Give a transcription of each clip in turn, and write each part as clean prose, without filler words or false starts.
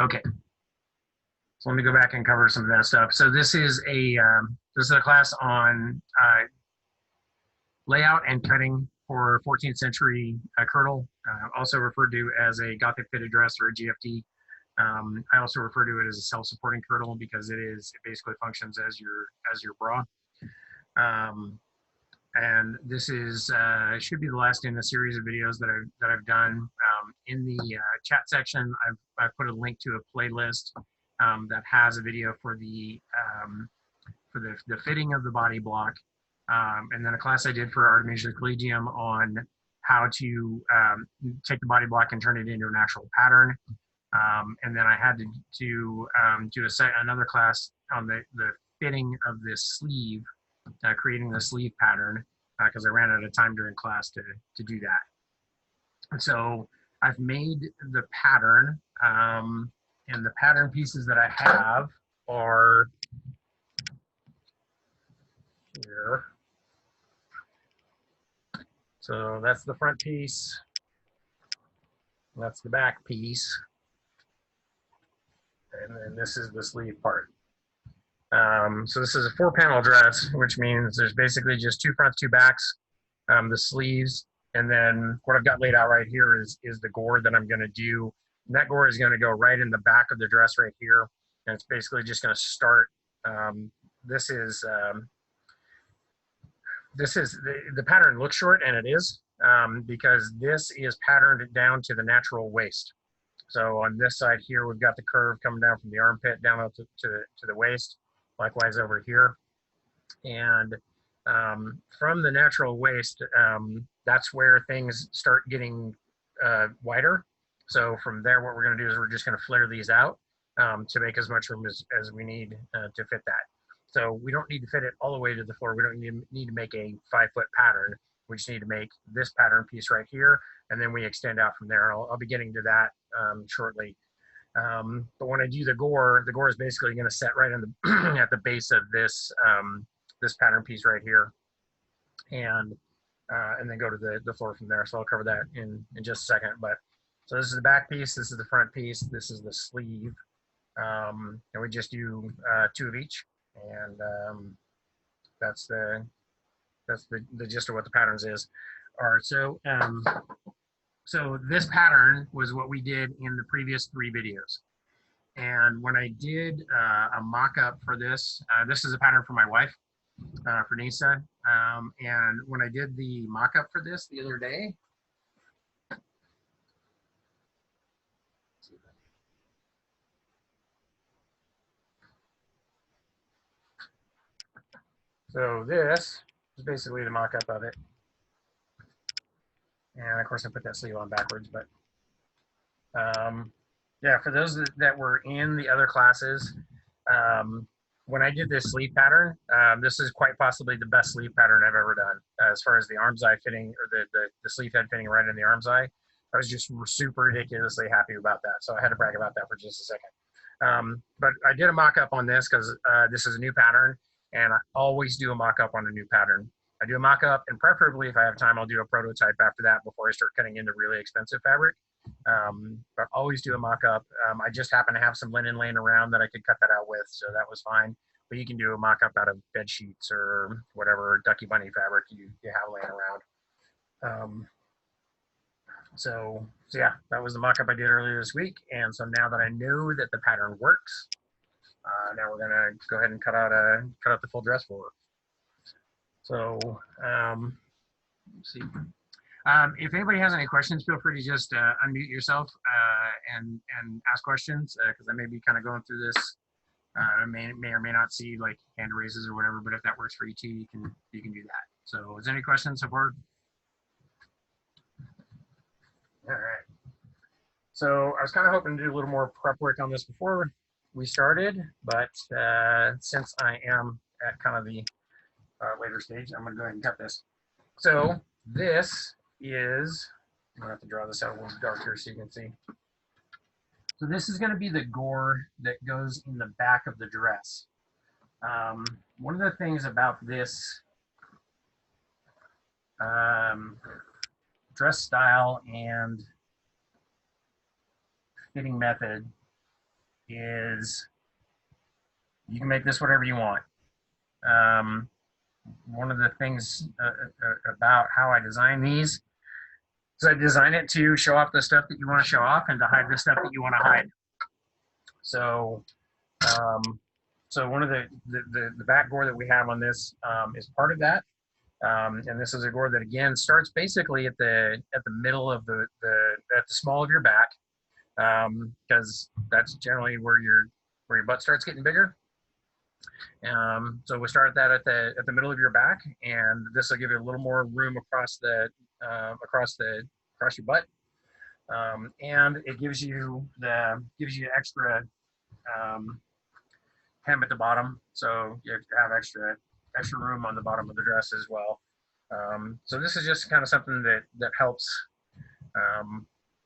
Okay, so let me go back and cover some of that stuff. So this is a class on layout and cutting for 14th century Kirtle, also referred to as a Gothic fitted dress or a GFD. I also refer to it as a self-supporting kirtle because it basically functions as your bra. And this is should be the last in a series of videos that I've done. In the chat section, I've put a link to a playlist that has a video for the fitting of the body block, and then a class I did for Artemisia Collegium on how to take the body block and turn it into an actual pattern. And then I had to do another class on the fitting of this sleeve, creating the sleeve pattern, because I ran out of time during class to do that. And so I've made the pattern, and the pattern pieces that I have are here. So that's the front piece. That's the back piece. And then this is the sleeve part. So this is a 4-panel dress, which means there's basically just 2 fronts, 2 backs, the sleeves, and then what I've got laid out right here is the gore that I'm going to do. And that gore is going to go right in the back of the dress right here, and it's basically just going to start. This is the pattern looks short, and it is because this is patterned down to the natural waist. So on this side here, we've got the curve coming down from the armpit down to the waist. Likewise over here. And from the natural waist, that's where things start getting wider. So from there, what we're going to do is we're just going to flare these out to make as much room as we need to fit that. So we don't need to fit it all the way to the floor. We don't need to make a 5-foot pattern. We just need to make this pattern piece right here, and then we extend out from there. I'll be getting to that shortly. But when I do the gore is basically going to set right in the at the base of this this pattern piece right here, and then go to the floor from there. So I'll cover that in just a second. But so this is the back piece, this is the front piece, this is the sleeve, and we just do 2 of each, and that's the gist of what the patterns is. All right, so this pattern was what we did in the previous 3 videos. And when I did a mock-up for this, this is a pattern for my wife, for Nisa. And when I did the mock-up for this the other day, so this is basically the mock-up of it. And of course I put that sleeve on backwards, but yeah, for those that were in the other classes, when I did this sleeve pattern, this is quite possibly the best sleeve pattern I've ever done. As far as the arm's eye fitting, or the sleeve head fitting right in the arm's eye, I was just super ridiculously happy about that. So I had to brag about that for just a second. But I did a mock-up on this because this is a new pattern, and I always do a mock-up on a new pattern. I do a mock-up, and preferably, if I have time, I'll do a prototype after that before I start cutting into really expensive fabric. But always do a mock-up. I just happen to have some linen laying around that I could cut that out with, so that was fine. But you can do a mock-up out of bed sheets or whatever Ducky Bunny fabric you have laying around. So yeah, that was the mock-up I did earlier this week. And so now that I know that the pattern works, now we're gonna go ahead and cut out the full dress for her. So let's see. If anybody has any questions, feel free to just unmute yourself and ask questions, because I may be kind of going through this. I may or may not see like hand raises or whatever, but if that works for you too, you can do that. So is there any questions so far? All right. So I was kind of hoping to do a little more prep work on this before we started, but since I am at kind of the later stage, I'm going to go ahead and cut this. So this is, I'm going to have to draw this out a little darker so you can see. So this is going to be the gore that goes in the back of the dress. One of the things about this dress style and fitting method is you can make this whatever you want. One of the things about how I design these is I design it to show off the stuff that you want to show off and to hide the stuff that you want to hide. So, so one of the back gore that we have on this is part of that. And this is a gore that again starts basically at the middle of the small of your back, because that's generally where your butt starts getting bigger. So we start that at the middle of your back, and this will give you a little more room across your butt, and it gives you extra hem at the bottom, so you have extra room on the bottom of the dress as well. So this is just kind of something that helps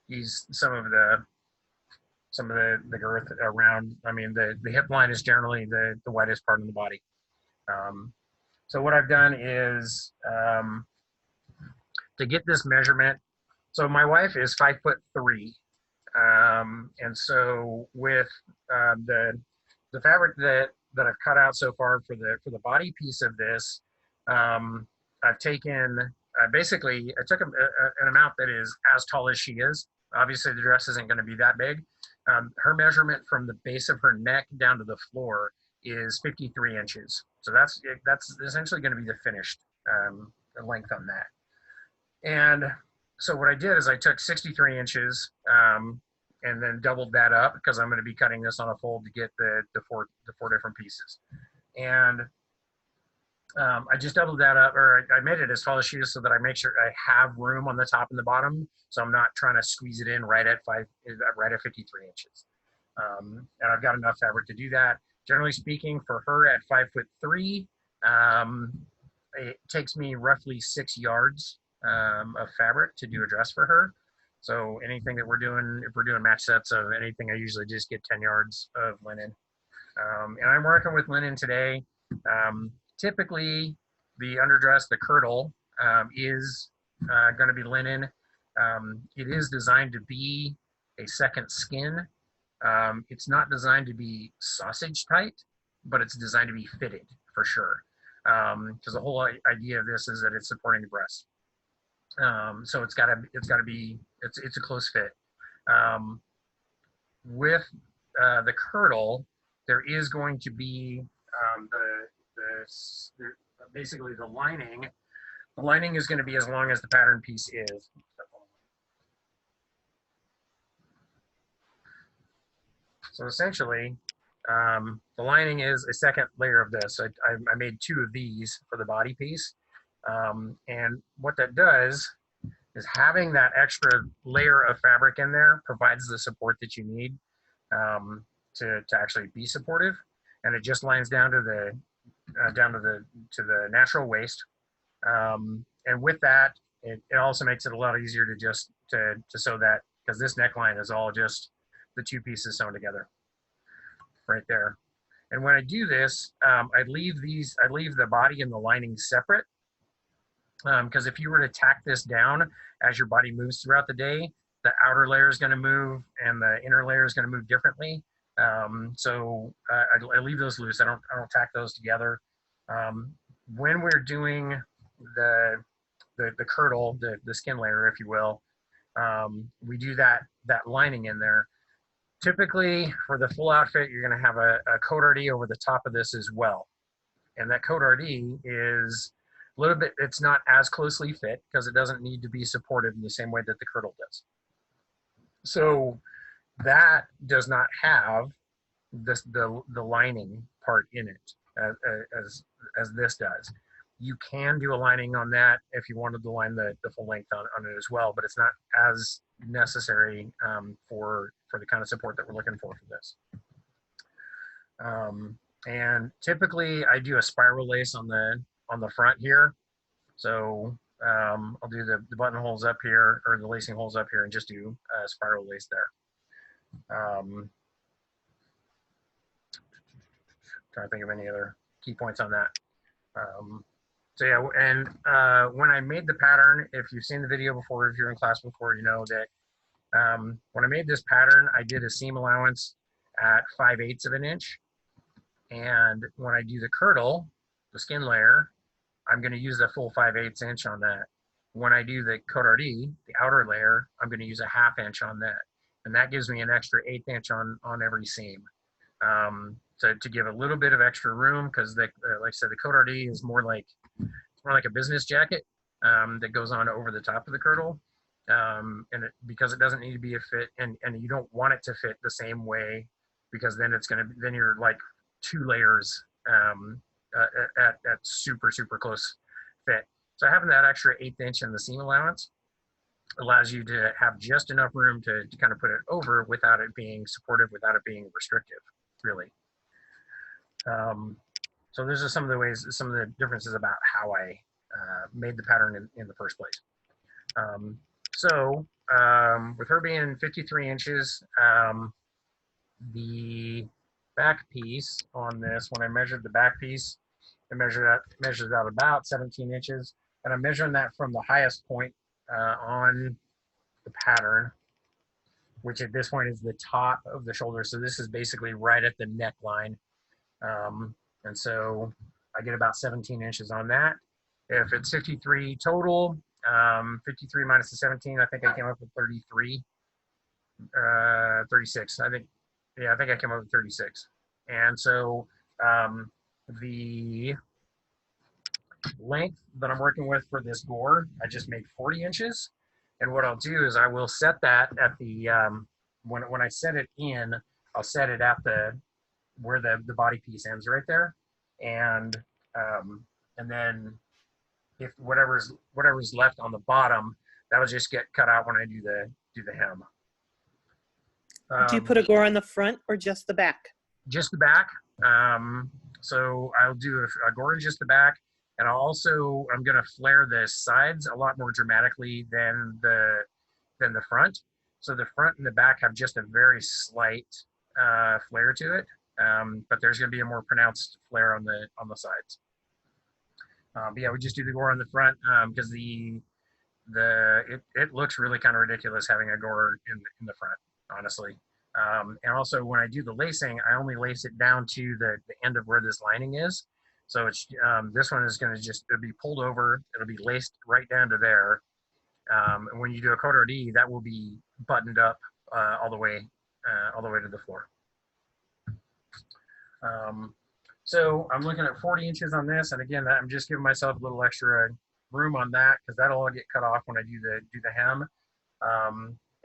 ease some of the girth around. I mean, the hip line is generally the widest part of the body. So what I've done is to get this measurement. So my wife is 5'3", and so with the fabric that I've cut out so far for the body piece of this, I've taken I took an amount that is as tall as she is. Obviously, the dress isn't going to be that big. Her measurement from the base of her neck down to the floor is 53 inches. So that's essentially going to be the finished length on that. And so what I did is I took 63 inches and then doubled that up, because I'm going to be cutting this on a fold to get the four different pieces. And I just doubled that up, or I made it as tall as she is, so that I make sure I have room on the top and the bottom, so I'm not trying to squeeze it in right at 53 inches. And I've got enough fabric to do that. Generally speaking, for her at 5'3", it takes me roughly 6 yards of fabric to do a dress for her. So anything that we're doing, if we're doing match sets of anything, I usually just get 10 yards of linen. And I'm working with linen today. Typically, the underdress, the kirtle, is going to be linen. It is designed to be a second skin. It's not designed to be sausage tight, but it's designed to be fitted for sure. Because the whole idea of this is that it's supporting the breast. So it's a close fit. With the kirtle, there is going to be basically the lining. The lining is going to be as long as the pattern piece is. So essentially, the lining is a second layer of this. I made 2 of these for the body piece. And what that does is having that extra layer of fabric in there provides the support that you need to actually be supportive. And it just lines down to the natural waist. And with that, it also makes it a lot easier to just to sew that, because this neckline is all just the 2 pieces sewn together right there. And when I do this, I leave the body and the lining separate, because if you were to tack this down as your body moves throughout the day, the outer layer is going to move and the inner layer is going to move differently. So I leave those loose. I don't tack those together. When we're doing the kirtle, the skin layer, if you will, we do that lining in there. Typically, for the full outfit, you're going to have a coat RD over the top of this as well. And that coat RD is a little bit, it's not as closely fit, because it doesn't need to be supported in the same way that the kirtle does. So that does not have the lining part in it as this does. You can do a lining on that if you wanted to line the full length on it as well, but it's not as necessary for the kind of support that we're looking for this. And typically I do a spiral lace on the front here. So I'll do the buttonholes up here, or the lacing holes up here, and just do a spiral lace there. Trying to think of any other key points on that. So yeah, and when I made the pattern, if you've seen the video before, if you're in class before, you know that when I made this pattern, I did a seam allowance at 5/8 of an inch. And when I do the kirtle, the skin layer, I'm going to use the full 5/8 inch on that. When I do the cote the outer layer, I'm going to use a 1/2 inch on that. And that gives me an extra 1/8 inch on every seam. To give a little bit of extra room, because like I said, the cote is more like a business jacket that goes on over the top of the kirtle. Because it doesn't need to be a fit, and you don't want it to fit the same way, because then then you're like 2 layers at super close fit. So having that extra 1/8 inch in the seam allowance allows you to have just enough room to kind of put it over without it being supportive, without it being restrictive, really. So those are some of the ways, some of the differences about how I made the pattern in the first place. With her being 53 inches, the back piece on this, when I measured the back piece, it measures out about 17 inches. And I'm measuring that from the highest point on the pattern, which at this point is the top of the shoulder. So this is basically right at the neckline. And so I get about 17 inches on that. If it's 53 total, 53 minus the 17, I think I came up with 33, 36. I think I came up with 36. And so the length that I'm working with for this gore, I just made 40 inches. And what I'll do is I will set that at the, when I set it in, I'll set it at where the body piece ends right there. And then if whatever's left on the bottom, that'll just get cut out when I do the hem. Do you put a gore on the front or just the back? Just the back. So I'll do a gore in just the back, and I'm going to flare the sides a lot more dramatically than the front. So the front and the back have just a very slight flare to it, but there's going to be a more pronounced flare on the sides. But yeah, we just do the gore on the front because it looks really kind of ridiculous having a gore in the front, honestly. And also when I do the lacing, I only lace it down to the end of where this lining is. So it's this one is going to it'll be pulled over, it'll be laced right down to there. And when you do a cote that will be buttoned up all the way to the floor. So I'm looking at 40 inches on this, and again, I'm just giving myself a little extra room on that because that'll all get cut off when I do the hem.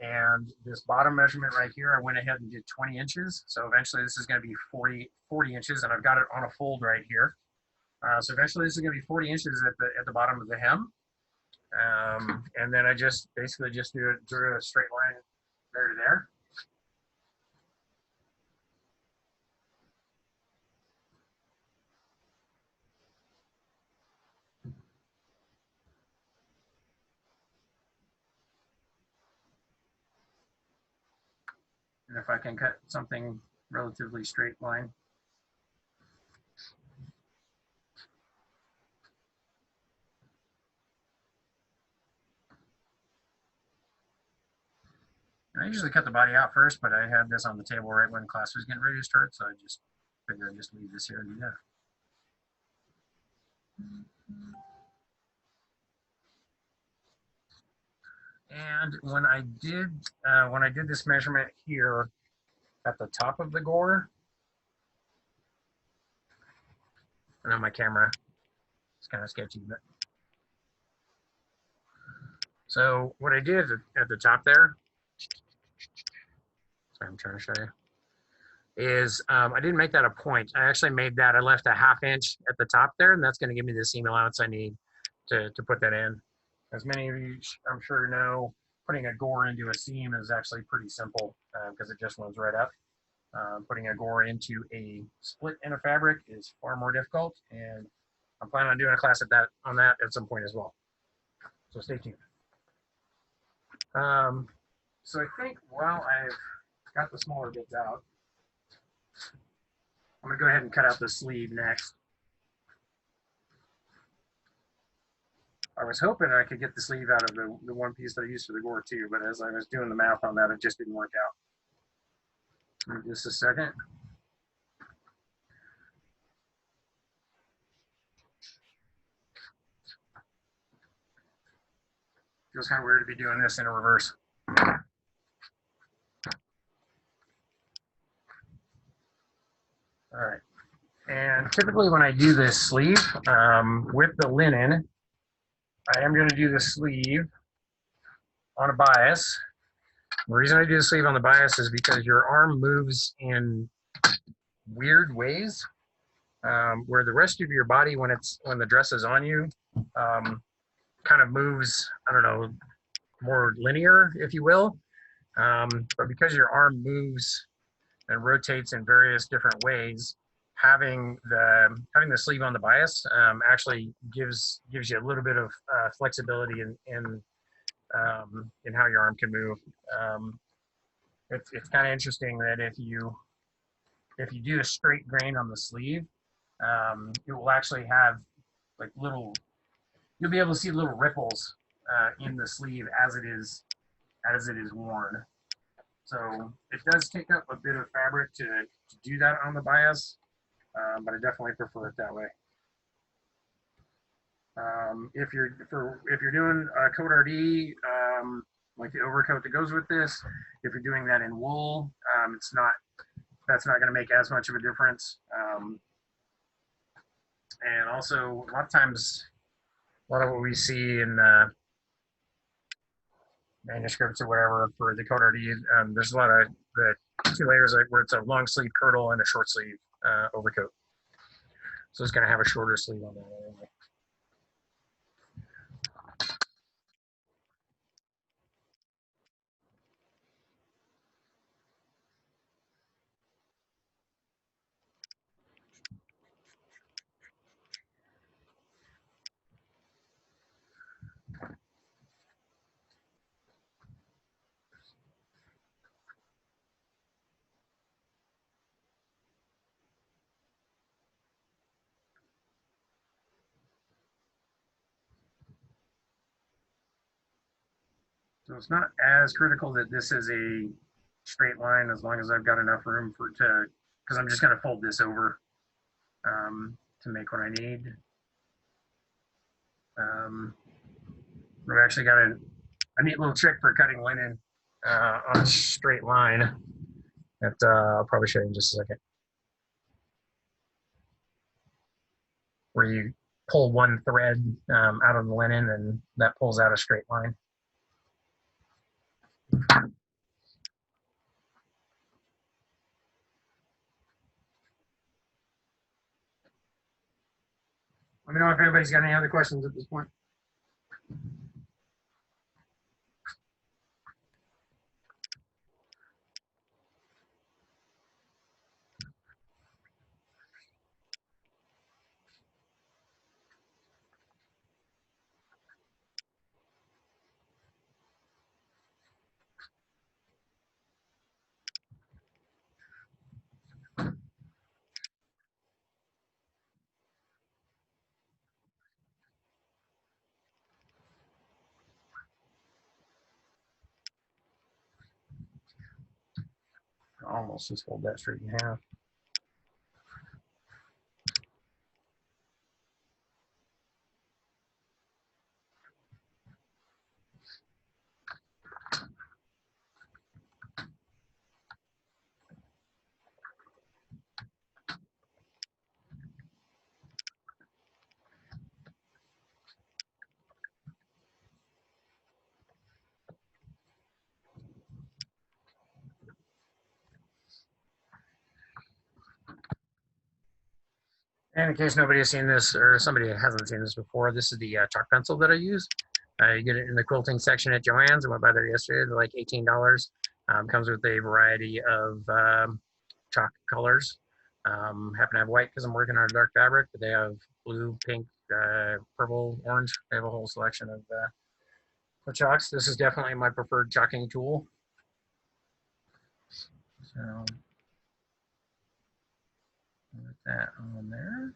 And this bottom measurement right here, I went ahead and did 20 inches. So eventually this is going to be 40 inches, and I've got it on a fold right here. So eventually this is going to be 40 inches at the bottom of the hem. And then I just basically just drew a straight line there to there. And if I can cut something relatively straight line. And I usually cut the body out first, but I had this on the table right when class was getting ready to start, so I just figured I'd just leave this here and do that. And when I did this measurement here at the top of the gore, I know my camera is kind of sketchy, but so what I did at the top there, sorry, I'm trying to show you, is I didn't make that a point. I actually made that, I left a 1/2 inch at the top there, and that's going to give me the seam allowance I need to put that in. As many of you, I'm sure, know, putting a gore into a seam is actually pretty simple because it just runs right up. Putting a gore into a split in a fabric is far more difficult, and I'm planning on doing a class on that at some point as well. So stay tuned. So I think while I've got the smaller bits out, I'm going to go ahead and cut out the sleeve next. I was hoping I could get the sleeve out of the one piece that I used for the gore too, but as I was doing the math on that, it just didn't work out. Give me just a second. Feels kind of weird to be doing this in a reverse. All right. And typically when I do this sleeve with the linen, I am going to do the sleeve on a bias. The reason I do the sleeve on the bias is because your arm moves in weird ways, where the rest of your body, when the dress is on you, kind of moves, I don't know, more linear, if you will. But because your arm moves and rotates in various different ways, having the sleeve on the bias actually gives you a little bit of flexibility in how your arm can move. It's kind of interesting that if you do a straight grain on the sleeve, it will actually have like you'll be able to see little ripples in the sleeve as it is worn. So it does take up a bit of fabric to do that on the bias, but I definitely prefer it that way. If you're doing a coat RD, like the overcoat that goes with this, if you're doing that in wool, that's not going to make as much of a difference. And also, a lot of times, a lot of what we see in manuscripts or whatever for the coat RD, there's a lot of the 2 layers where it's a long sleeve kirtle and a short sleeve overcoat. So it's going to have a shorter sleeve on that anyway. So it's not as critical that this is a straight line, as long as I've got enough room because I'm just going to fold this over to make what I need. We've actually got a neat little trick for cutting linen on a straight line that I'll probably show you in just a second. Where you pull one thread out of the linen and that pulls out a straight line. Let me know if anybody's got any other questions at this point. Almost just fold that straight in half. And in case nobody has seen this or somebody hasn't seen this before, this is the chalk pencil that I use. You get it in the quilting section at Joann's. I went by there yesterday. They're like $18. Comes with a variety of chalk colors. Happen to have white because I'm working on a dark fabric, but they have blue, pink, purple, orange. They have a whole selection of chalks. This is definitely my preferred chalking tool. So put that on there.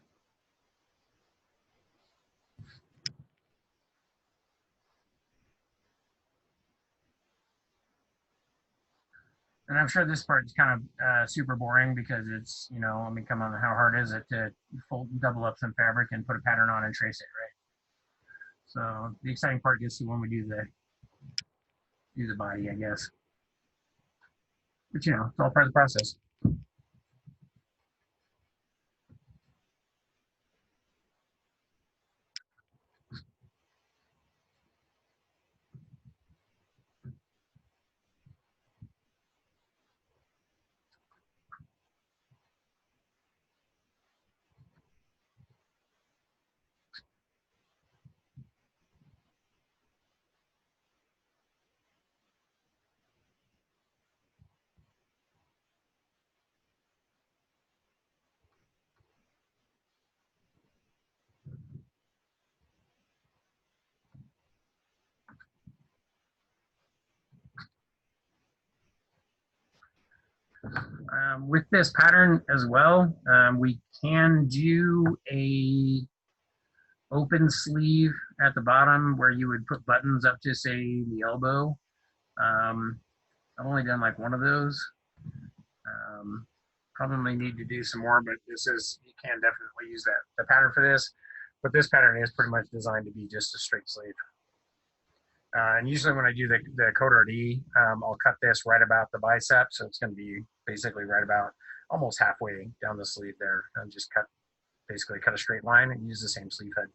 And I'm sure this part is kind of super boring because it's, you know, I mean, come on, how hard is it to fold, double up some fabric and put a pattern on and trace it, right? So the exciting part gets to when we do the body, I guess. But you know, it's all part of the process. With this pattern as well, we can do a open sleeve at the bottom where you would put buttons up to say the elbow. I've only done like one of those. Probably need to do some more, but this is, you can definitely use the pattern for this. But this pattern is pretty much designed to be just a straight sleeve. And usually when I do the coder D, I'll cut this right about the bicep. So it's going to be basically right about almost halfway down the sleeve there, and just basically cut a straight line and use the same sleeve head.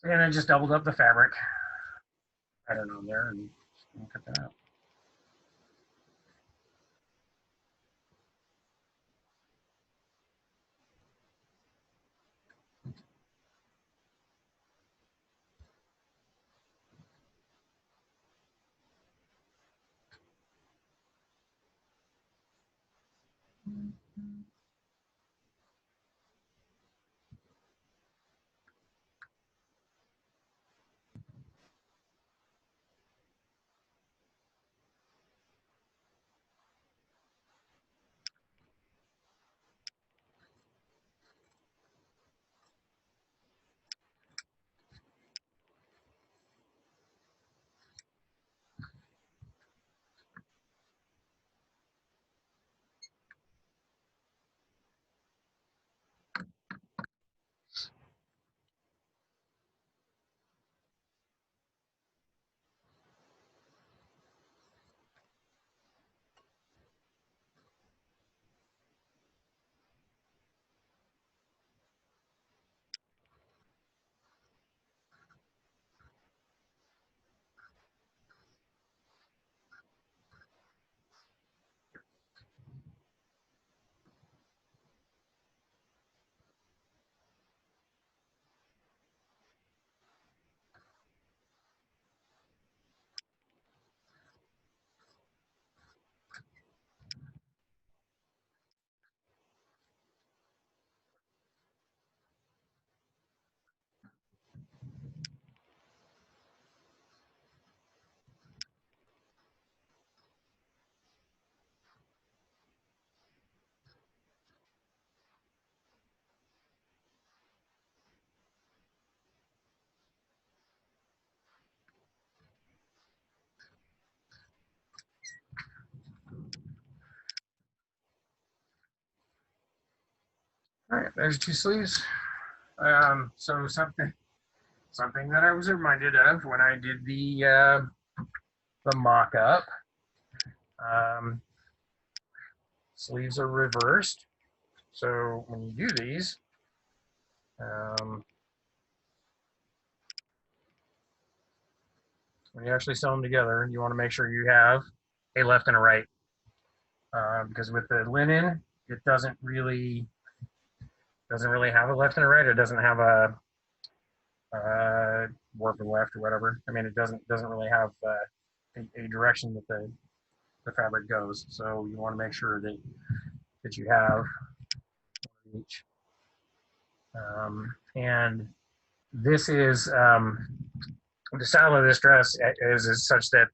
And I just doubled up the fabric pattern on there and cut that out. All right, there's two sleeves. So something that I was reminded of when I did the mock-up. Um, sleeves are reversed. So when you do these, when you actually sew them together, you want to make sure you have a left and a right. Because with the linen, it doesn't really have a left and a right. It doesn't have a warp and weft or whatever. I mean, it doesn't really have a direction that the fabric goes. So you want to make sure that you have each. And this is the style of this dress is such that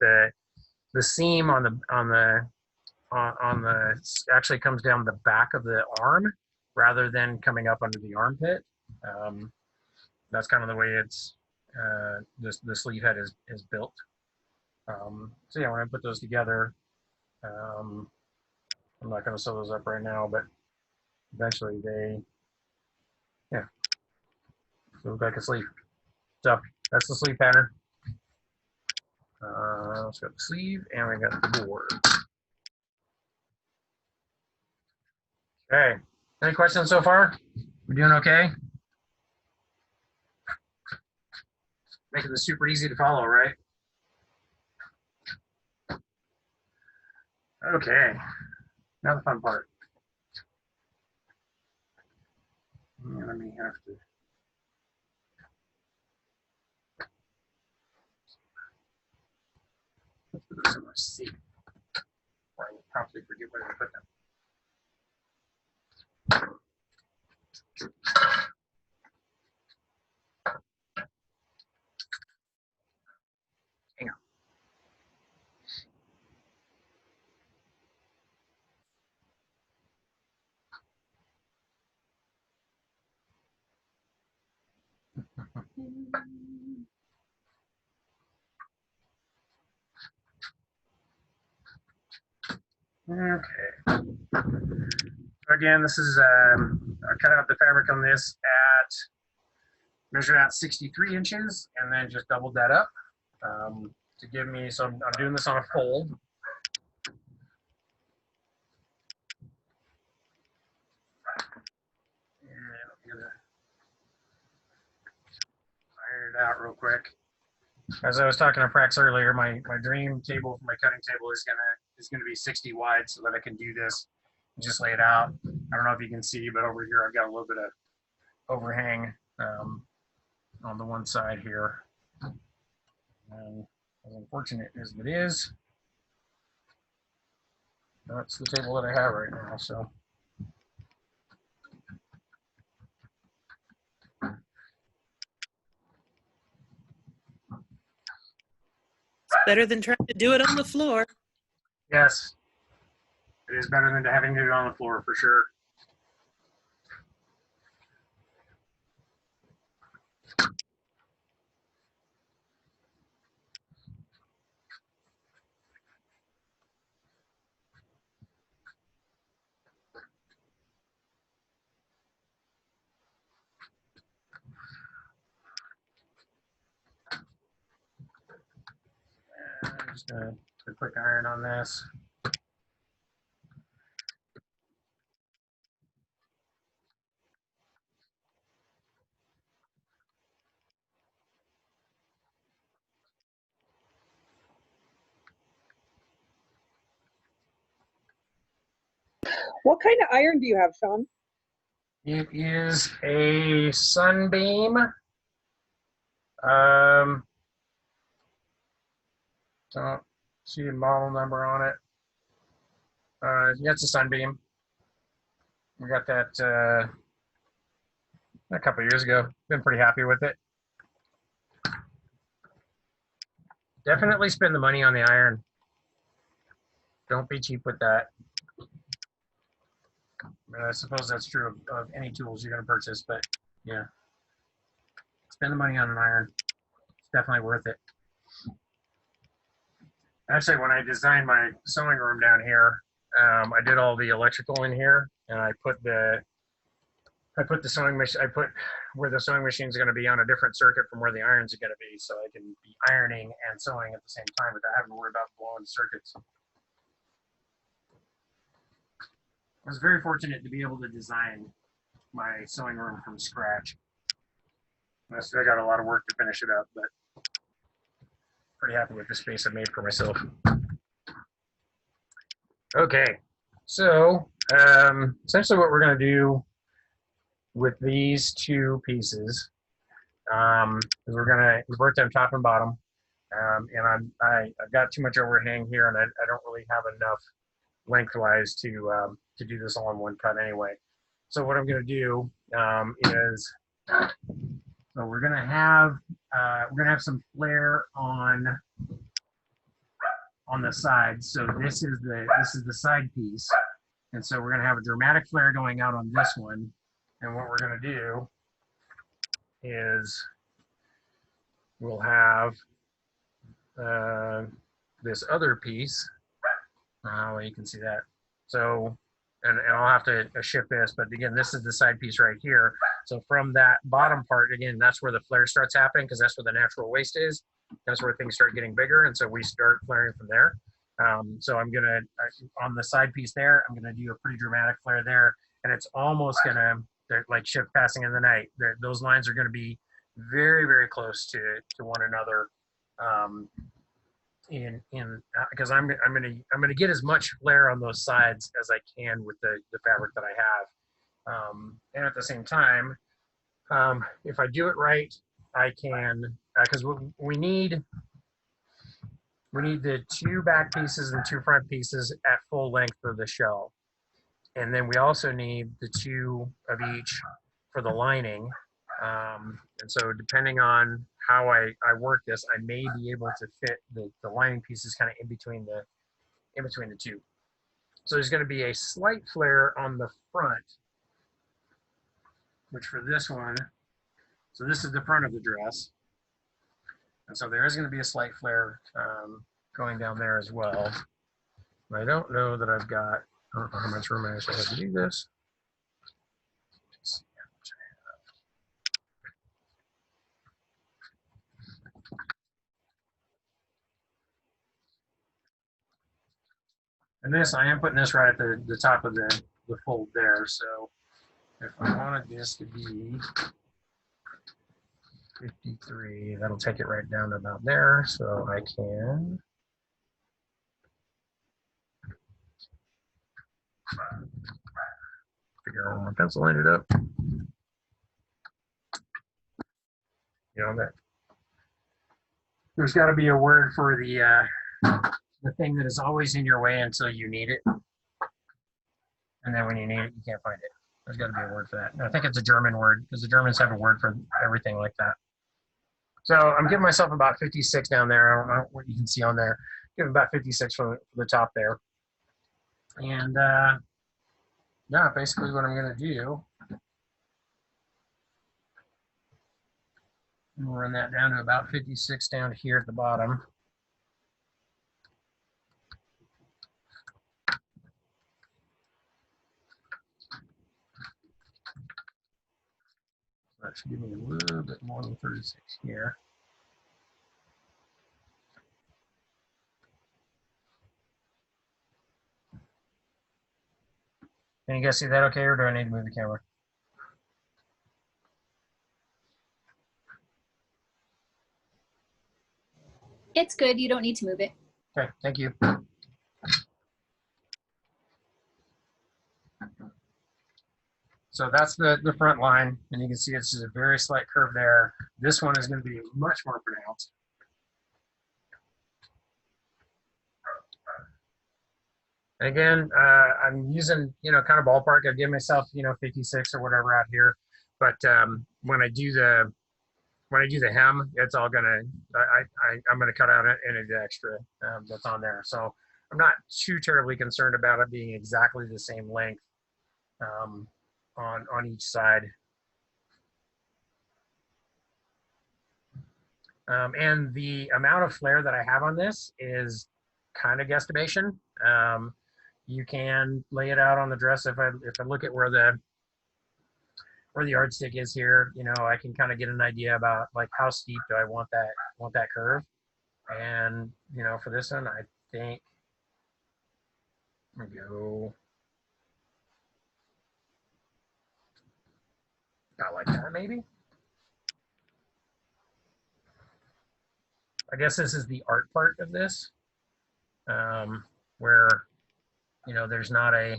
the seam on the actually comes down the back of the arm rather than coming up under the armpit. That's kind of the way it's the sleeve head is built. So yeah, when I put those together, I'm not going to sew those up right now, but eventually they look like a sleeve. So that's the sleeve pattern. Let's got the sleeve and we got the board. Okay. Any questions so far? We doing okay? Making this super easy to follow, right? Okay. Now the fun part. Let me have to. Let's put this in my seat. Or I will probably forget where to put them. Hang on. Okay. So again, this is I cut out the fabric on this at measured out 63 inches, and then just doubled that up to give me. So I'm doing this on a fold. And I'm gonna iron it out real quick. As I was talking to Prax earlier, my dream table for my cutting table is gonna be 60 wide so that I can do this and just lay it out. I don't know if you can see, but over here I've got a little bit of overhang on the one side here. And as unfortunate as it is, that's the table that I have right now. So It's better than trying to do it on the floor. yes, it is better than having to do it on the floor for sure. I'm just gonna put a quick iron on this. What kind of iron do you have, Sean? It is a Sunbeam. Don't see a model number on it. Yeah, it's a Sunbeam. We got that a couple of years ago. Been pretty happy with it. Definitely spend the money on the iron. Don't be cheap with that. I suppose that's true of any tools you're going to purchase, but yeah, spend the money on an iron. It's definitely worth it. Actually, when I designed my sewing room down here, I did all the electrical in here, and I put the sewing machine. I put where the sewing machine is going to be on a different circuit from where the irons are going to be, so I can be ironing and sewing at the same time without having to worry about blowing circuits. I was very fortunate to be able to design my sewing room from scratch. I still got a lot of work to finish it up, but pretty happy with the space I made for myself. Okay, so essentially what we're going to do with these two pieces because we're gonna invert them top and bottom. And I've got too much overhang here, and I don't really have enough lengthwise to do this all in one cut anyway. So what I'm going to do is, so we're going to have some flare on the sides. So this is the side piece, and so we're going to have a dramatic flare going out on this one. And what we're going to do is we'll have this other piece. Well, you can see that. So, and I'll have to shift this, but again, this is the side piece right here. So from that bottom part, again, that's where the flare starts happening, because that's where the natural waist is. That's where things start getting bigger, and so we start flaring from there. So I'm gonna, on the side piece there, I'm gonna do a pretty dramatic flare there, and it's almost gonna, they're like shift passing in the night. Those lines are gonna be very, very close to one another. Because I'm gonna get as much flare on those sides as I can with the fabric that I have, and at the same time, if I do it right, I can, because we need the 2 back pieces and 2 front pieces at full length for the shell, and then we also need the 2 of each for the lining. And so depending on how I work this, I may be able to fit the lining pieces kind of in between the 2. So there's going to be a slight flare on the front, which for this one, so this is the front of the dress. And so there is going to be a slight flare going down there as well. I don't know that I don't know how much room I actually have to do this. And this, I am putting this right at the top of the fold there. So if I wanted this to be 53, that'll take it right down to about there. So I can figure out where my pencil ended up. You know, that there's got to be a word for the thing that is always in your way until you need it, and then when you need it, you can't find it. There's got to be a word for that. And I think it's a German word, because the Germans have a word for everything like that. So I'm giving myself about 56 down there. I don't know what you can see on there. Give about 56 from the top there. And yeah, basically what I'm going to do, I'm gonna run that down to about 56 down here at the bottom. That should give me a little bit more than 36 here. Can you guys see that okay, or do I need to move the camera? It's good. You don't need to move it. Okay, thank you. So that's the front line, and you can see it's just a very slight curve there. This one is going to be much more pronounced. And again, I'm using, kind of ballpark. I've given myself, 56 or whatever out here. But when I do the hem, it's all gonna, I'm gonna cut out any of the extra that's on there. So I'm not too terribly concerned about it being exactly the same length on each side. And the amount of flare that I have on this is kind of guesstimation. You can lay it out on the dress. If I look at where the yardstick is here, I can kind of get an idea about like how steep do I want that curve. And for this one, I think I'm gonna go about like that maybe. I guess this is the art part of this, where there's not a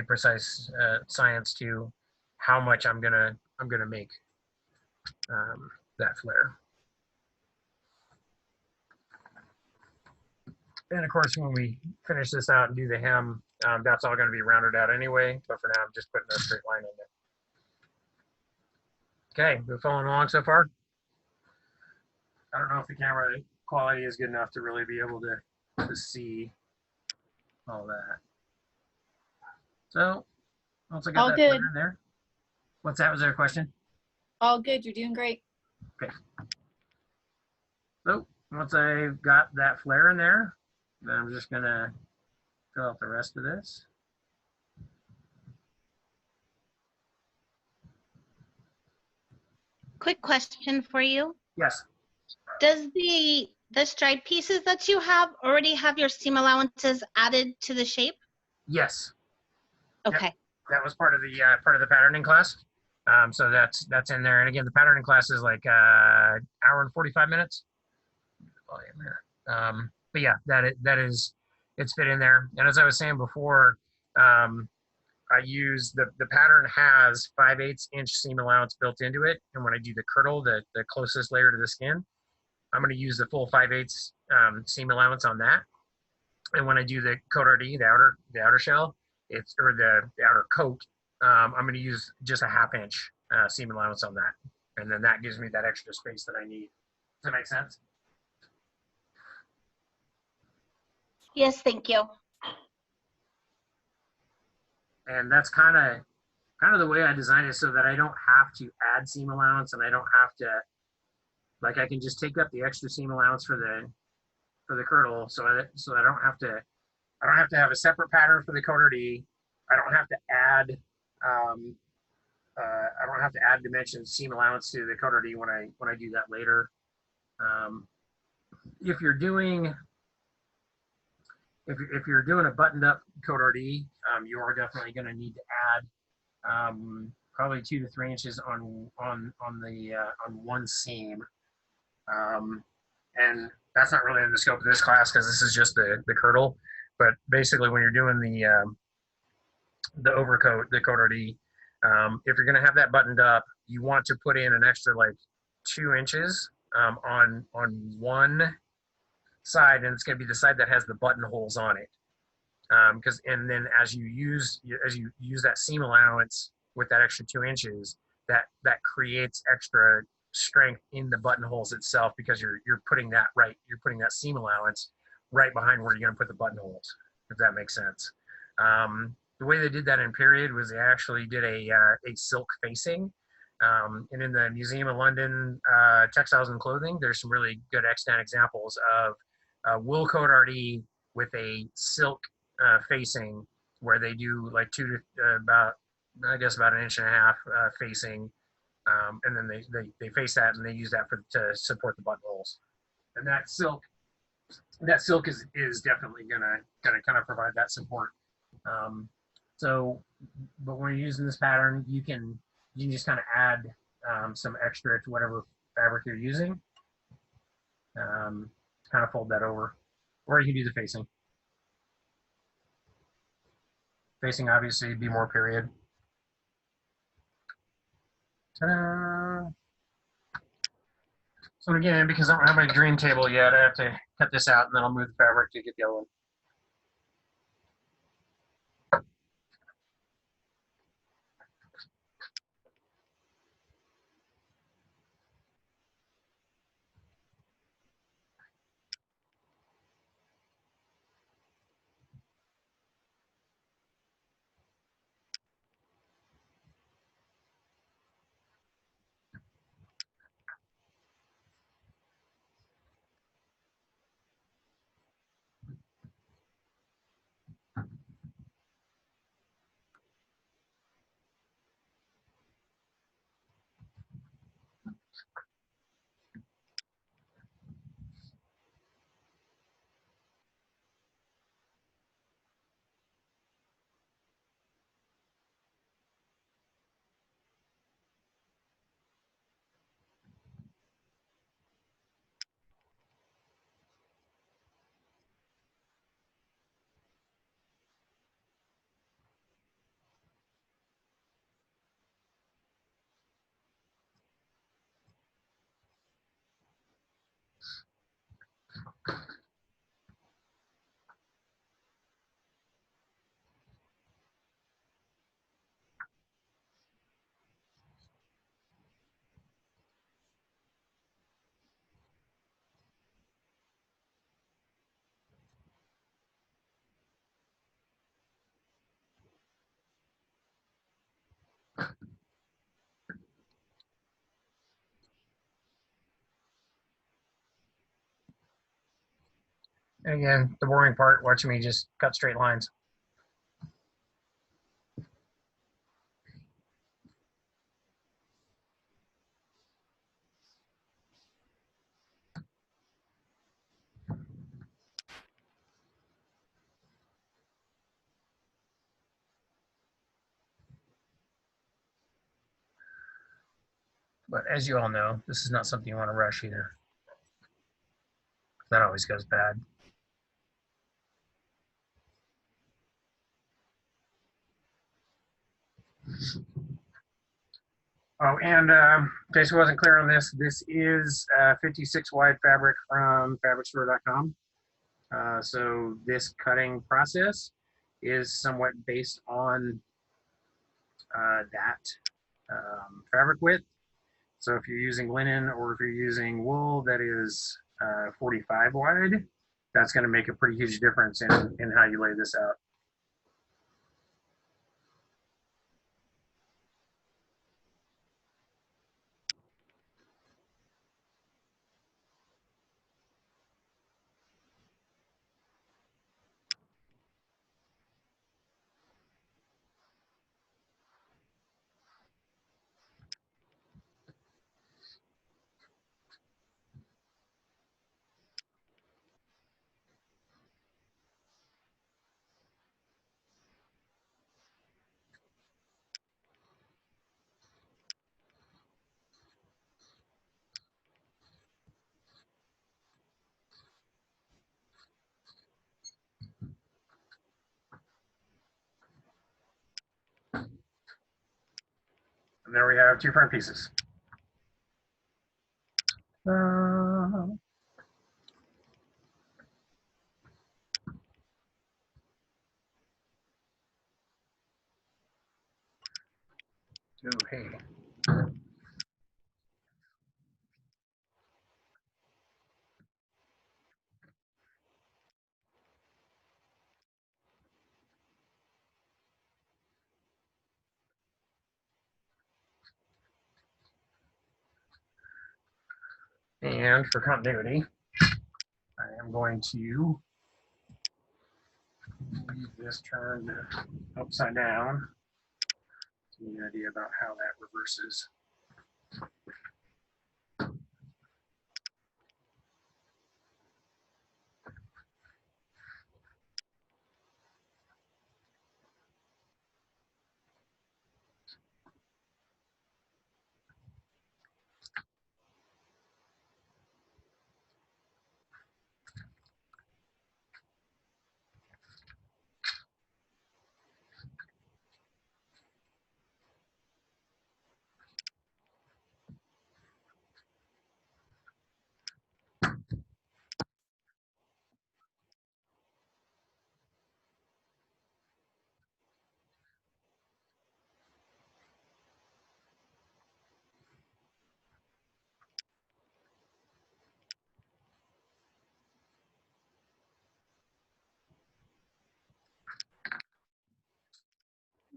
precise science to how much I'm gonna make that flare. And of course, when we finish this out and do the hem, that's all going to be rounded out anyway. But for now, I'm just putting a straight line in there. Okay, we're following along so far. I don't know if the camera quality is good enough to really be able to see all that. So once I got All that good. in there, what's that? Was there a question? All good. You're doing great. Okay. So once I've got that flare in there, then I'm just gonna fill out the rest of this. Quick question for you. Yes. Does the striped pieces that you have already have your seam allowances added to the shape? Yes. Okay. Yep. That was part of the patterning class. So that's in there. And again, the patterning class is like hour and 45 minutes. But yeah, it's fit in there. And as I was saying before, I use the pattern has 5/8 inch seam allowance built into it. And when I do the kirtle, the closest layer to the skin, I'm going to use the full 5/8 seam allowance on that. And when I do the coat RD, the outer shell, or the outer coat, I'm going to use just a 1/2 inch seam allowance on that. And then that gives me that extra space that I need. Does that make sense? Yes, thank you. And that's kind of the way I design it, so that I don't have to add seam allowance, and I don't have to, like, I can just take up the extra seam allowance for the kirtle, so I don't have to have a separate pattern for the coat RD. I don't have to add dimensions seam allowance to the coat RD when I do that later. If you're doing a buttoned up coat RD, you are definitely going to need to add probably 2 to 3 inches on one seam, and that's not really in the scope of this class because this is just the kirtle. But basically, when you're doing the overcoat, the coat RD, if you're going to have that buttoned up, you want to put in an extra like 2 inches on one side, and it's going to be the side that has the buttonholes on it. And then as you use that seam allowance with that extra 2 inches, that creates extra strength in the buttonholes itself, because you're putting that seam allowance right behind where you're going to put the buttonholes, if that makes sense. The way they did that in period was they actually did a silk facing. And in the Museum of London Textiles and Clothing, there's some really good extant examples of wool coat RD with a silk facing, where they do like about 1.5 inches facing, and then they face that, and they use that to support the buttonholes. And that silk is definitely gonna kind of provide that support. But when you're using this pattern, you can just kind of add some extra to whatever fabric you're using. Kind of fold that over, or you can do the facing. Facing obviously be more period. Ta-da! So again, because I don't have my green table yet, I have to cut this out, and then I'll move the fabric to get the other one. And again, the boring part, watching me just cut straight lines. But as you all know, this is not something you want to rush either. That always goes bad. Oh, and in case I wasn't clear on this, this is 56 wide fabric from fabricstore.com. So this cutting process is somewhat based on that fabric width. So if you're using linen or if you're using wool that is 45 wide, that's going to make a pretty huge difference in how you lay this out. And there we have two front pieces. Oh, hey. And for continuity, I am going to leave this turned upside down to give you an idea about how that reverses.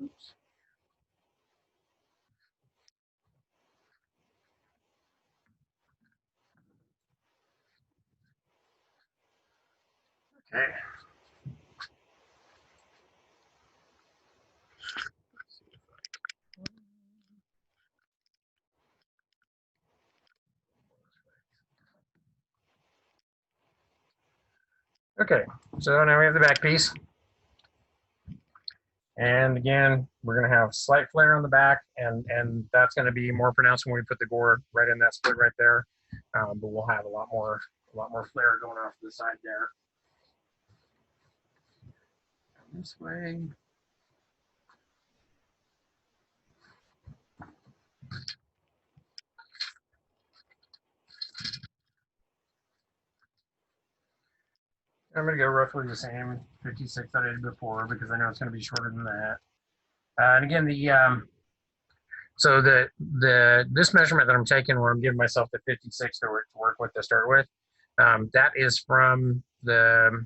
Oops. Okay. Okay, so now we have the back piece. And again, we're going to have slight flare on the back, and that's going to be more pronounced when we put the gore right in that split right there. But we'll have a lot more flare going off to the side there. And this way. I'm going to go roughly the same 56 that I did before because I know it's going to be shorter than that. And again, so this measurement that I'm taking, where I'm giving myself the 56 to work with to start with, that is from the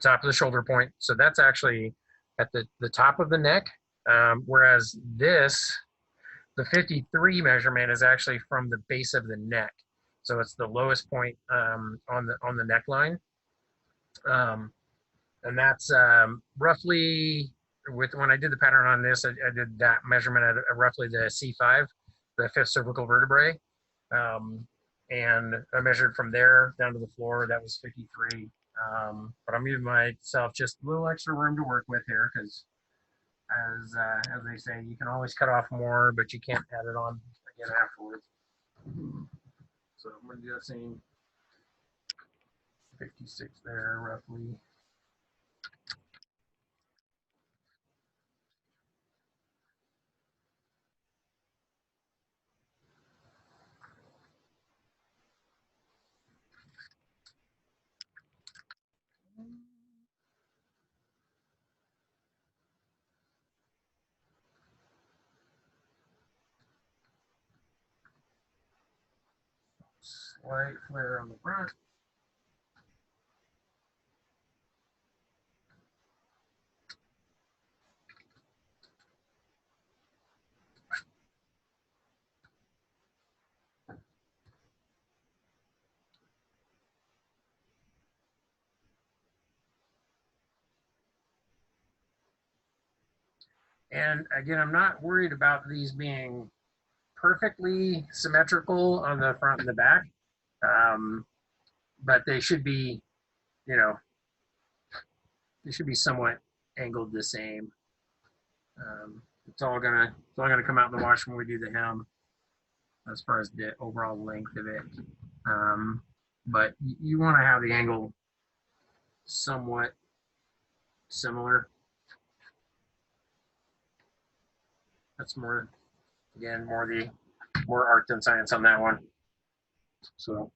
top of the shoulder point. So that's actually at the top of the neck, whereas the 53 measurement is actually from the base of the neck. So it's the lowest point on the neckline. And that's roughly, with when I did the pattern on this, I did that measurement at roughly the C5, the fifth cervical vertebrae. And I measured from there down to the floor, that was 53. But I'm giving myself just a little extra room to work with here because as they say, you can always cut off more, but you can't add it on again afterwards. So I'm going to do the same 56 there roughly. Slight flare on the front. And again, I'm not worried about these being perfectly symmetrical on the front and the back, but they should be, you know, they should be somewhat angled the same. It's all gonna come out in the wash when we do the hem, as far as the overall length of it. But you want to have the angle somewhat similar. That's more, again, more art than science on that one. So.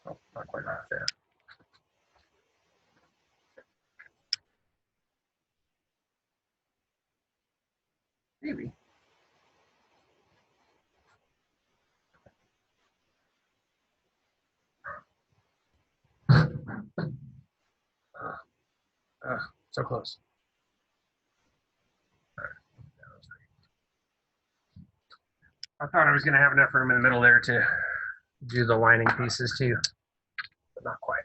Oh, not quite off there. Maybe. So close. All right. I thought I was going to have enough room in the middle there to do the lining pieces too, but not quite.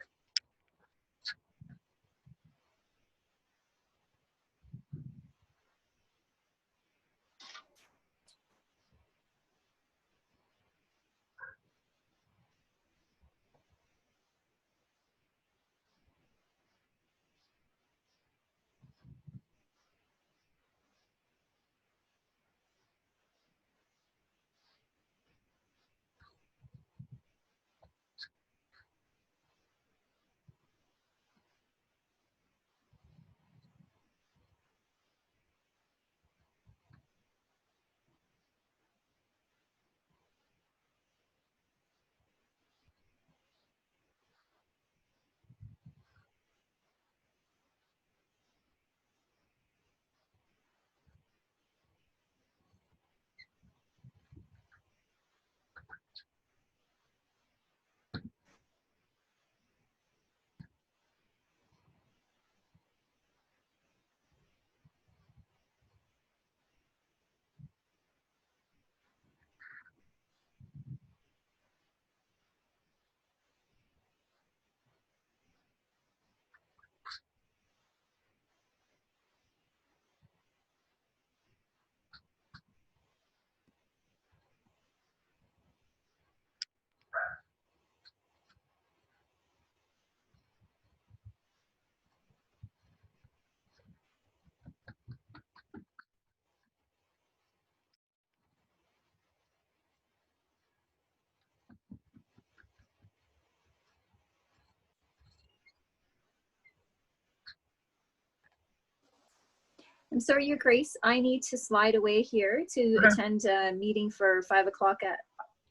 I'm sorry, Your Grace. I need to slide away here to Okay. attend a meeting for 5 o'clock at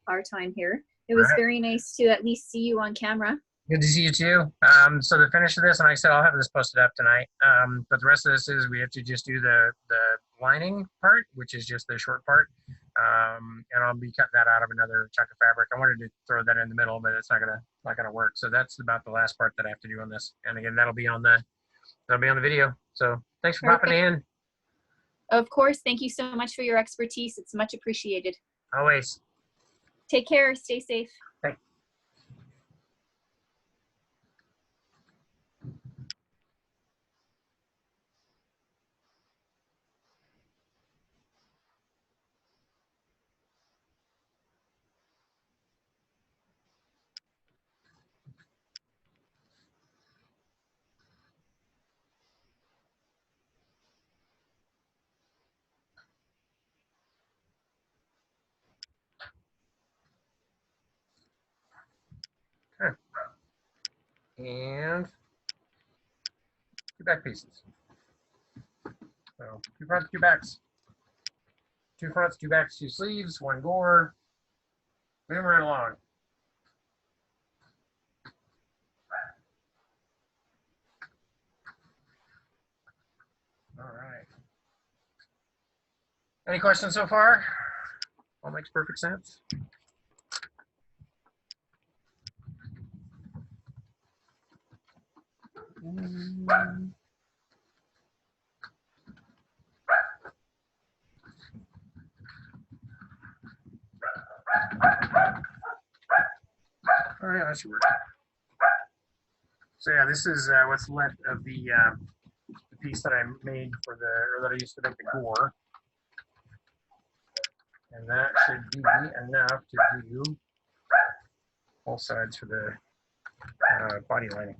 our time here. It All was right. very nice to at least see you on camera. Good to see you too. So the finish of this, and like I said, I'll have this posted up tonight. But the rest of this is we have to just do the lining part, which is just the short part. And I'll be cutting that out of another chunk of fabric. I wanted to throw that in the middle, but it's not gonna work. So that's about the last part that I have to do on this. And again, that'll be on the video. So thanks for popping in. Of course. Thank you so much for your expertise. It's much appreciated. Always. Take care. Stay safe. Thanks. Okay. And two back pieces. So 2 fronts, 2 backs. 2 fronts, 2 backs, 2 sleeves, 1 gore. Moving right along. All right. Any questions so far? All makes perfect sense. All right, that should work. So yeah, this is what's left of the piece that I made for or that I used to make the gore. And that should be enough to do both sides for the body lining.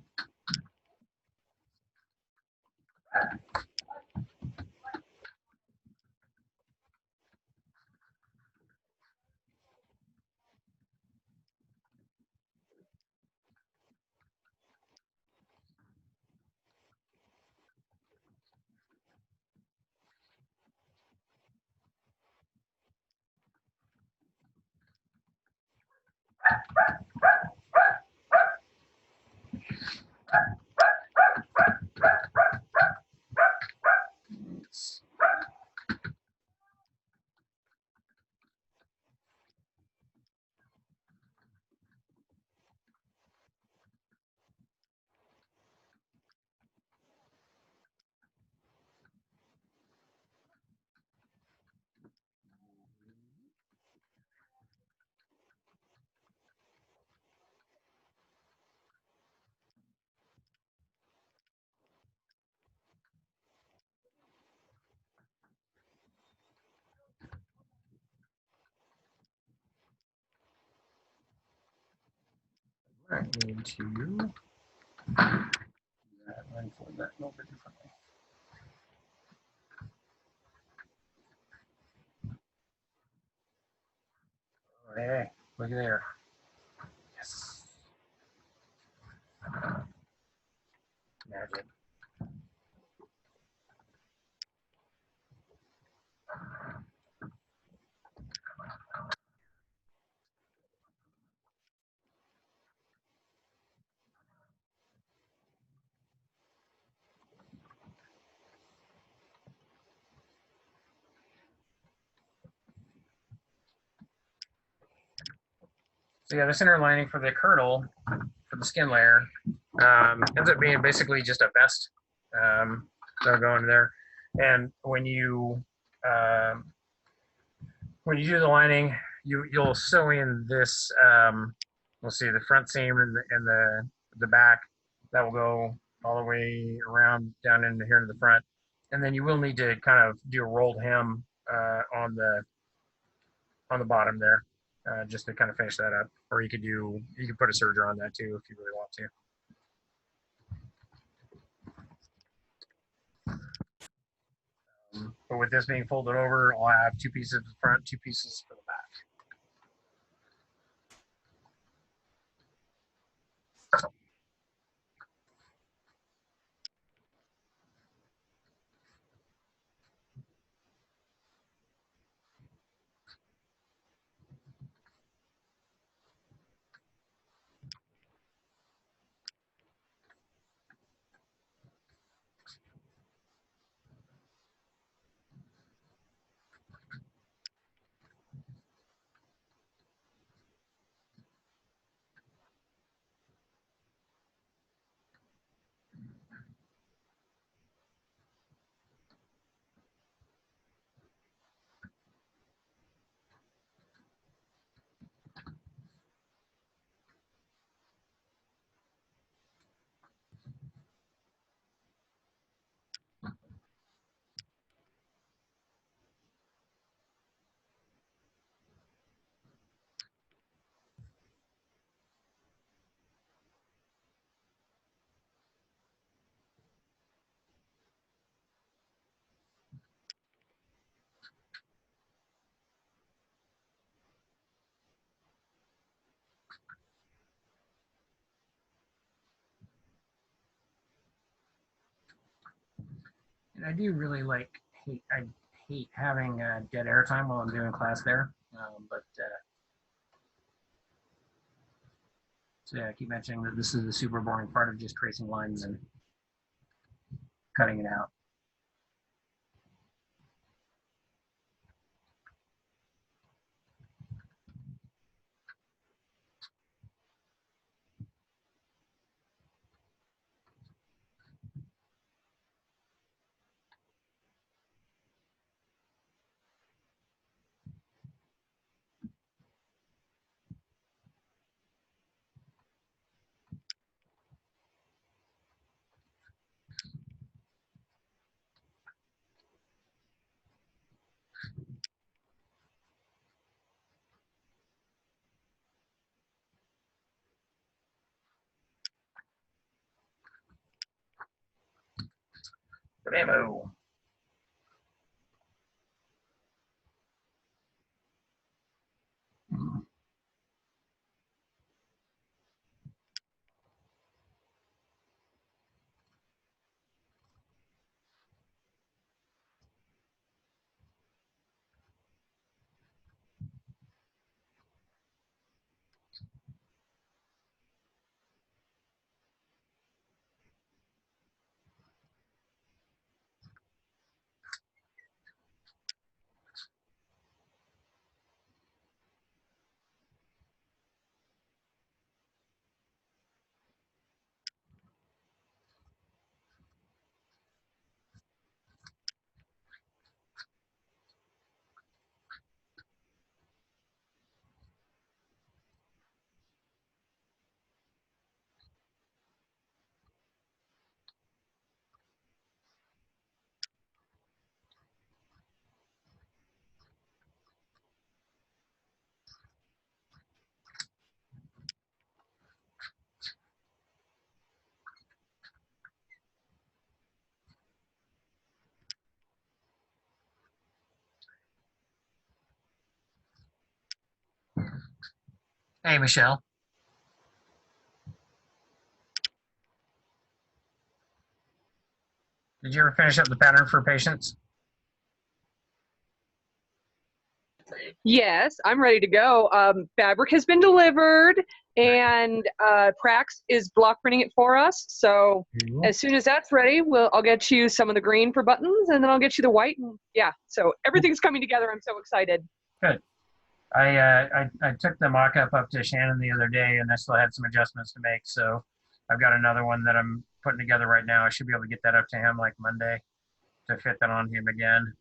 I need to unfold that a little bit differently. Hey, look at there. Yes. Magic. So yeah, this inner lining for the kirtle, for the skin layer, ends up being basically just a vest. That'll go into there. And when you do the lining, you'll sew in this. We'll see the front seam and the back. That will go all the way around down into here to the front, and then you will need to kind of do a rolled hem on the bottom there, just to kind of finish that up. Or you could put a serger on that too if you really want to. But with this being folded over, I'll have 2 pieces for the front, 2 pieces for the back. And I do really I hate having dead air time while I'm doing class there. So yeah, I keep mentioning that this is the super boring part of just tracing lines and cutting it out. Ammo. Hey, Michelle. Did you ever finish up the pattern for patients? Yes, I'm ready to go. Fabric has been delivered, and Prax is block printing it for us. So as soon as that's ready, I'll get you some of the green for buttons, and then I'll get you the white. And yeah, so everything's coming together. I'm so excited. Good. I took the mock-up up to Shannon the other day, and I still had some adjustments to make. So I've got another one that I'm putting together right now. I should be able to get that up to him like Monday to fit that on him again.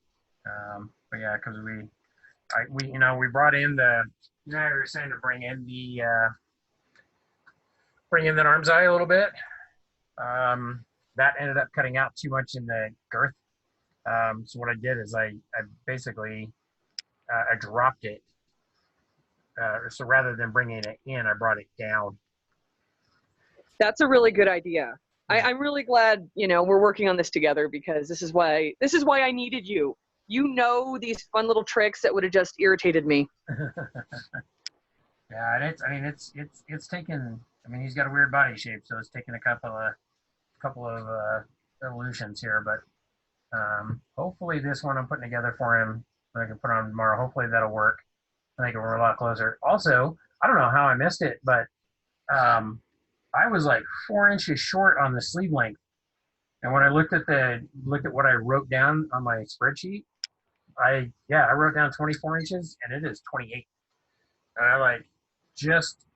But yeah, because we brought in we were saying to bring in that arm's eye a little bit. That ended up cutting out too much in the girth. So what I did is I basically I dropped it. So rather than bringing it in, I brought it down. That's a really good idea. Yeah. I'm really glad, we're working on this together, because this is why I needed you. You know, these fun little tricks that would have just irritated me. Yeah, and it's taken. I mean, he's got a weird body shape, so it's taken a couple of evolutions here. But hopefully, this one I'm putting together for him, that I can put on tomorrow. Hopefully, that'll work. I think we're a lot closer. Also, I don't know how I missed it, but I was like 4 inches short on the sleeve length. And when I looked at what I wrote down on my spreadsheet, I wrote down 24 inches, and it is 28. And I just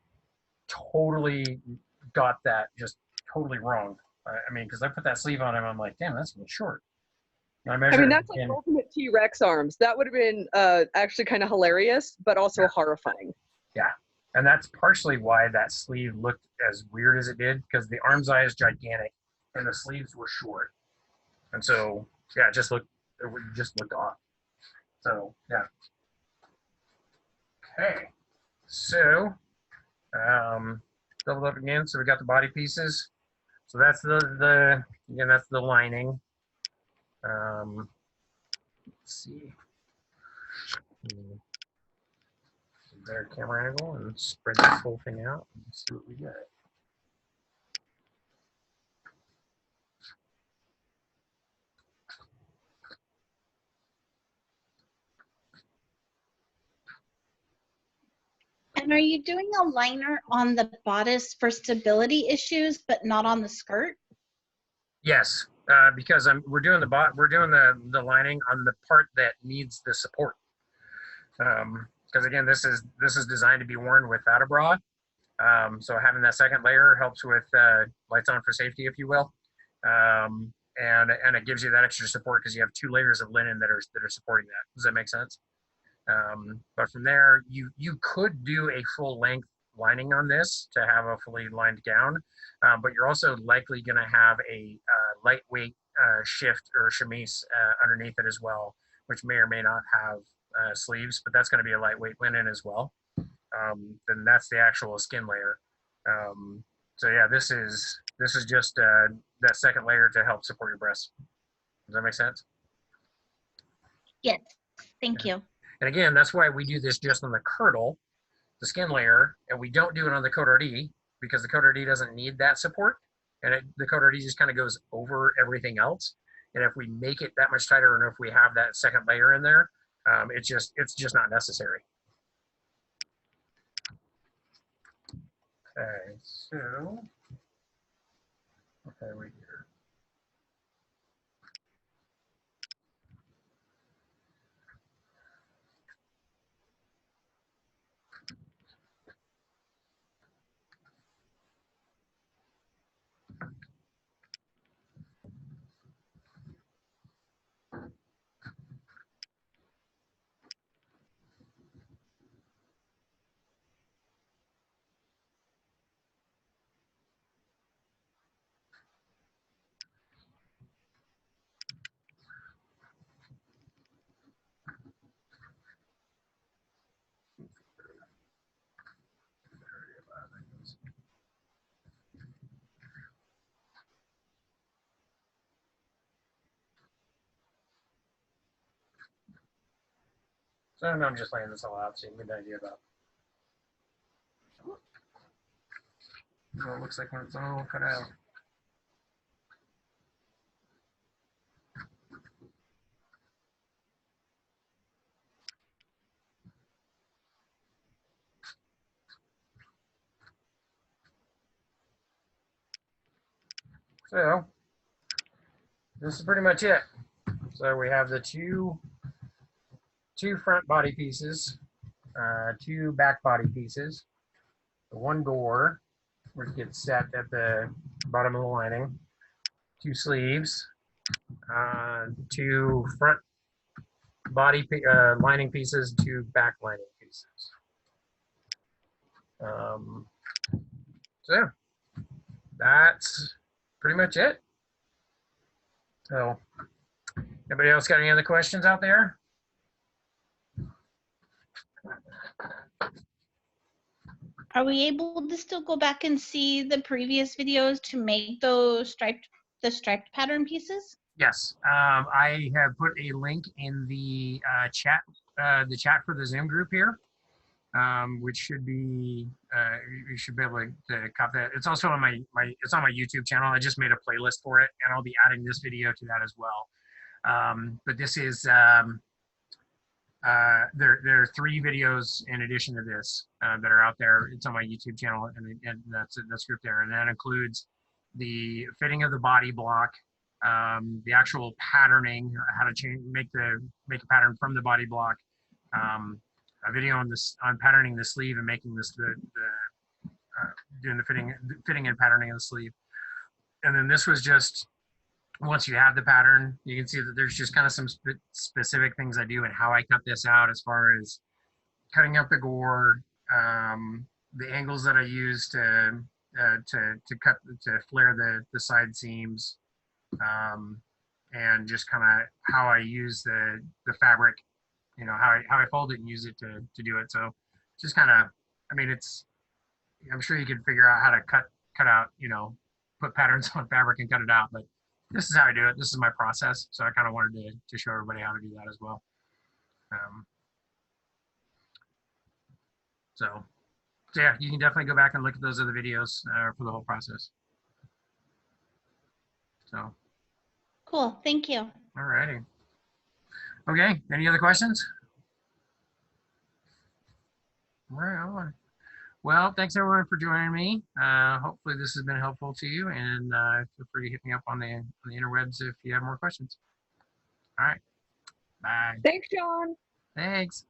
totally got that just totally wrong. I mean, because I put that sleeve on him, I'm like, damn, that's a little short. And I mean, that's like ultimate T-Rex arms. That would have been actually kind of hilarious, but also horrifying. Yeah. And that's partially why that sleeve looked as weird as it did, because the arm's eye is gigantic and the sleeves were short. And so, yeah, it just looked off. So, yeah. Okay. So, doubled up again. So we got the body pieces. So that's that's the lining. Let's see. Better camera angle and spread this whole thing out and see what we get. And are you doing a liner on the bodice for stability issues, but not on the skirt? Yes, because we're doing the lining on the part that needs the support. Because again, this is designed to be worn without a bra. So having that second layer helps with lights on for safety, if you will. And it gives you that extra support because you have 2 layers of linen that are supporting that. Does that make sense? But from there, you could do a full length lining on this to have a fully lined gown, but you're also likely going to have a lightweight shift or chemise underneath it as well, which may or may not have sleeves, but that's going to be a lightweight linen as well. Then that's the actual skin layer. So yeah, this is just that second layer to help support your breasts. Does that make sense? Yes, thank you. And again, that's why we do this just on the kirtle, the skin layer, and we don't do it on the coat RD because the coat RD doesn't need that support, and the coat RD just kind of goes over everything else. And if we make it that much tighter, and if we have that second layer in there, it's just not necessary. Okay, so okay, wait here. So I'm just laying this all out so you get an idea about. Oh, it looks like when it's all cut out. So this is pretty much it. So we have the two front body pieces, 2 back body pieces, the 1 gore, which gets set at the bottom of the lining, 2 sleeves, 2 front body lining pieces, 2 back lining pieces. So yeah, that's pretty much it. So anybody else got any other questions out there? Are we able to still go back and see the previous videos to make those the striped pattern pieces? Yes, I have put a link in the chat for the Zoom group here, which should be you should be able to copy that. It's also on it's on my YouTube channel. I just made a playlist for it, and I'll be adding this video to that as well. But this is there are 3 videos in addition to this that are out there. It's on my YouTube channel, and that's group there, and that includes the fitting of the body block, the actual patterning, how to make a pattern from the body block, a video on patterning the sleeve and making this doing the fitting and patterning of the sleeve, and then this was just once you have the pattern, you can see that there's just kind of some specific things I do and how I cut this out as far as cutting up the gore, the angles that I use to flare the side seams, and just kind of how I use the fabric, you know, how I fold it and use it to do it. So just kind of, I mean, I'm sure you can figure out how to cut out, you know, put patterns on fabric and cut it out, but this is how I do it. This is my process. So I kind of wanted to show everybody how to do that as well. So yeah, you can definitely go back and look at those other videos for the whole process. So. Cool, thank you. All righty. Okay, any other questions? All right, Well, thanks everyone for joining me. Hopefully this has been helpful to you, and feel free to hit me up on the interwebs if you have more questions. All right. Bye. Thanks, John. Thanks.